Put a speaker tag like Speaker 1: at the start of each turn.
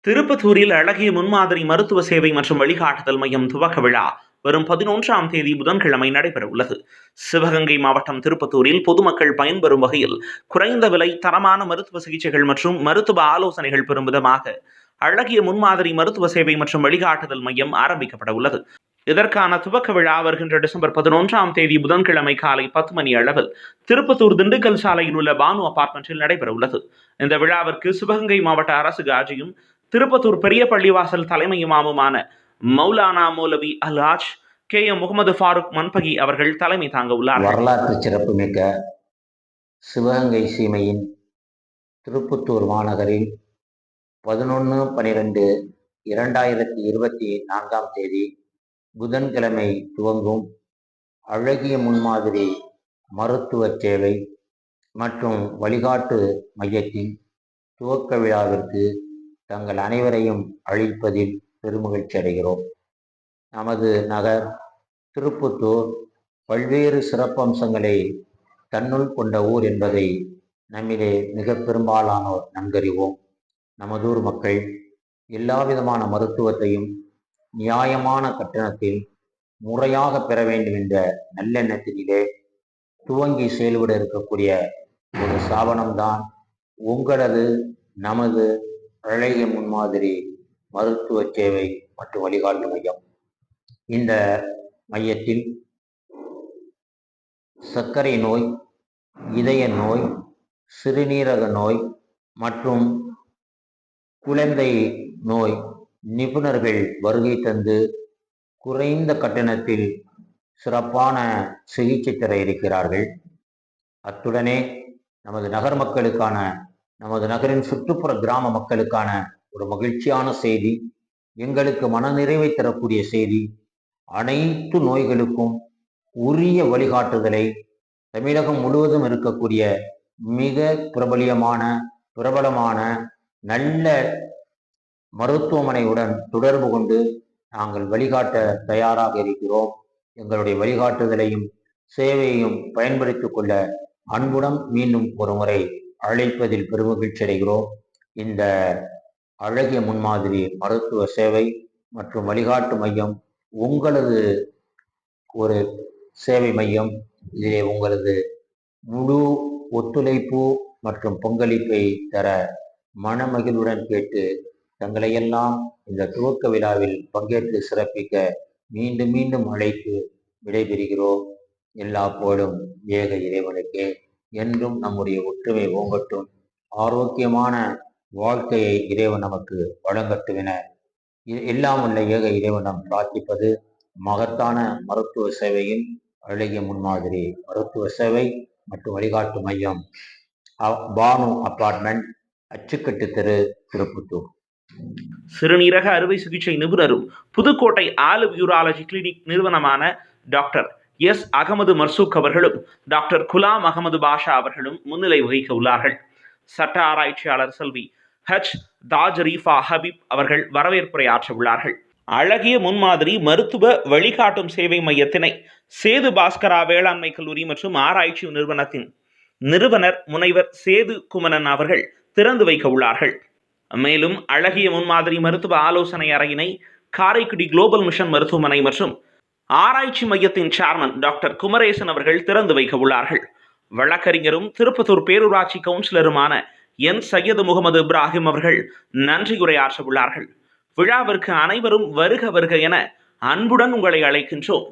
Speaker 1: திருப்பத்தூரில் அழகிய முன்மாதிரி மருத்துவ சேவை மற்றும் வழிகாட்டுதல் மையம் துவக்க விழா வரும் 11ஆம் தேதி புதன்கிழமை நடைபெறவுள்ளது. சிவகங்கை மாவட்டம் திருப்பத்தூரில் பொதுமக்கள் பயன்பெறும் வகையில் குறைந்த விலை தரமான மருத்துவ சிகிச்சைகள் மற்றும் மருத்துவ ஆலோசனைகள் பெறும் விதமாக அழகிய முன்மாதிரி மருத்துவ சேவை மற்றும் வழிகாட்டுதல் மையம் ஆரம்பிக்கப்பட உள்ளது. இதற்கான துவக்க விழா வருகின்ற டிசம்பர் 11ஆம் தேதி புதன்கிழமை காலை 10 மணி அளவில் திருப்பத்தூர் திண்டுக்கல் சாலையில் உள்ள பானு அபார்ட்மெண்டில் நடைபெறவுள்ளது. இந்த விழாவிற்கு சிவகங்கை மாவட்ட அரசு காஜியும் திருப்பத்தூர் பெரிய பள்ளிவாசல் தலைமை இமாமுமான மௌலானா மௌலவி அல்ஹாஜ் KM முகமது ஃபாரூக் மன்பகி அவர்கள் தலைமை தாங்க உள்ளார்.
Speaker 2: வரலாற்று சிறப்புமிக்க சிவகங்கை சீமையின் திருப்பத்தூர் மாநகரில் 11/12/2024 புதன்கிழமை துவங்கும் அழகிய முன்மாதிரி மருத்துவ சேவை மற்றும் வழிகாட்டு மையத்தின் துவக்க விழாவிற்கு தங்கள் அனைவரையும் அழைப்பதில் பெருமகிழ்ச்சி அடைகிறோம். நமது நகர் திருப்பத்தூர் பல்வேறு சிறப்பம்சங்களை தன்னுள் கொண்ட ஊர் என்பதை நம்மிலே மிக பெரும்பாலானோர் நன்கறிவோம். நமதூர் மக்கள் எல்லாவிதமான மருத்துவத்தையும் நியாயமான கட்டணத்தில் முறையாக பெற வேண்டும் என்ற நல்லெண்ணத்திலே துவங்கி செயல்பட இருக்கக்கூடிய ஒரு ஸ்தாபனம்தான் உங்களது நமது அழகிய முன்மாதிரி மருத்துவ சேவை மற்றும் வழிகாட்டு மையம். இந்த மையத்தில் சர்க்கரை நோய், இதய நோய், சிறுநீரக நோய் மற்றும் குழந்தை நோய் நிபுணர்கள் வருகை தந்து குறைந்த கட்டணத்தில் சிறப்பான சிகிச்சை தர இருக்கிறார்கள். அத்துடனே நமது நகர் மக்களுக்கான, நமது நகரின் சுற்றுப்புற கிராம மக்களுக்கான ஒரு மகிழ்ச்சியான செய்தி, எங்களுக்கு மனநிறைவை தரக்கூடிய செய்தி, அனைத்து நோய்களுக்கும் உரிய வழிகாட்டுதலை தமிழகம் முழுவதும் இருக்கக்கூடிய மிக பிரபலமான நல்ல மருத்துவமனையுடன் தொடர்பு கொண்டு நாங்கள் வழிகாட்ட தயாராக இருக்கிறோம். எங்களுடைய வழிகாட்டுதலையும் சேவையையும் பயன்படுத்திக் கொள்ள அன்புடன் மீண்டும் ஒரு முறை அழைப்பதில் பெருமகிழ்ச்சி அடைகிறோம். இந்த அழகிய முன்மாதிரி மருத்துவ சேவை மற்றும் வழிகாட்டு மையம் உங்களது ஒரு சேவை மையம். இதிலே உங்களது முழு ஒத்துழைப்பு மற்றும் பங்களிப்பை தர மனமகிழ்வுடன் கேட்டு தங்களையெல்லாம் இந்த துவக்க விழாவில் பங்கேற்று சிறப்பிக்க மீண்டும் மீண்டும் அழைத்து விடைபெறுகிறோம். எல்லா புகழும் ஏக இறைவனுக்கே. என்றும் நம்முடைய ஒற்றுமை ஓங்கட்டும், ஆரோக்கியமான வாழ்க்கையை இறைவன் நமக்கு வழங்கட்டும் என எல்லாம் உள்ள ஏக இறைவனம் பிரார்த்திப்பது. மகத்தான மருத்துவ சேவையின் அழகிய முன்மாதிரி மருத்துவ சேவை மற்றும் வழிகாட்டு மையம், பானு அபார்ட்மெண்ட், அச்சுக்கட்டு தெரு, திருப்பத்தூர்.
Speaker 1: சிறுநீரக அறுவை சிகிச்சை நிபுணரும் புதுக்கோட்டை ஆலிவ் யூராலஜி கிளினிக் நிறுவனமான டாக்டர் எஸ் அகமது மர்சூக் அவர்களும் டாக்டர் குலாம் அகமது பாஷா அவர்களும் முன்னிலை வகிக்க உள்ளார்கள். சட்ட ஆராய்ச்சியாளர் செல்வி ஹச் தாஜ் ரீஃபா ஹபீப் அவர்கள் வரவேற்புரையாற்ற உள்ளார்கள். அழகிய முன்மாதிரி மருத்துவ வழிகாட்டும் சேவை மையத்தினை சேது பாஸ்கரா வேளாண்மை கல்லூரி மற்றும் ஆராய்ச்சி நிறுவனத்தின் நிறுவனர் முனைவர் சேது குமரன் அவர்கள் திறந்து வைக்க உள்ளார்கள். மேலும் அழகிய முன்மாதிரி மருத்துவ ஆலோசனை அறையினை காரைக்குடி குளோபல் மிஷன் மருத்துவமனை மற்றும் ஆராய்ச்சி மையத்தின் சேர்மன் டாக்டர் குமரேசன் அவர்கள் திறந்து வைக்க உள்ளார்கள். வழக்கறிஞரும் திருப்பத்தூர் பேரூராட்சி கவுன்சிலருமான என் சையது முகமது இப்ராஹிம் அவர்கள் நன்றி உரையாற்ற உள்ளார்கள். விழாவிற்கு அனைவரும் வருக வருக என அன்புடன் உங்களை அழைக்கின்றோம்.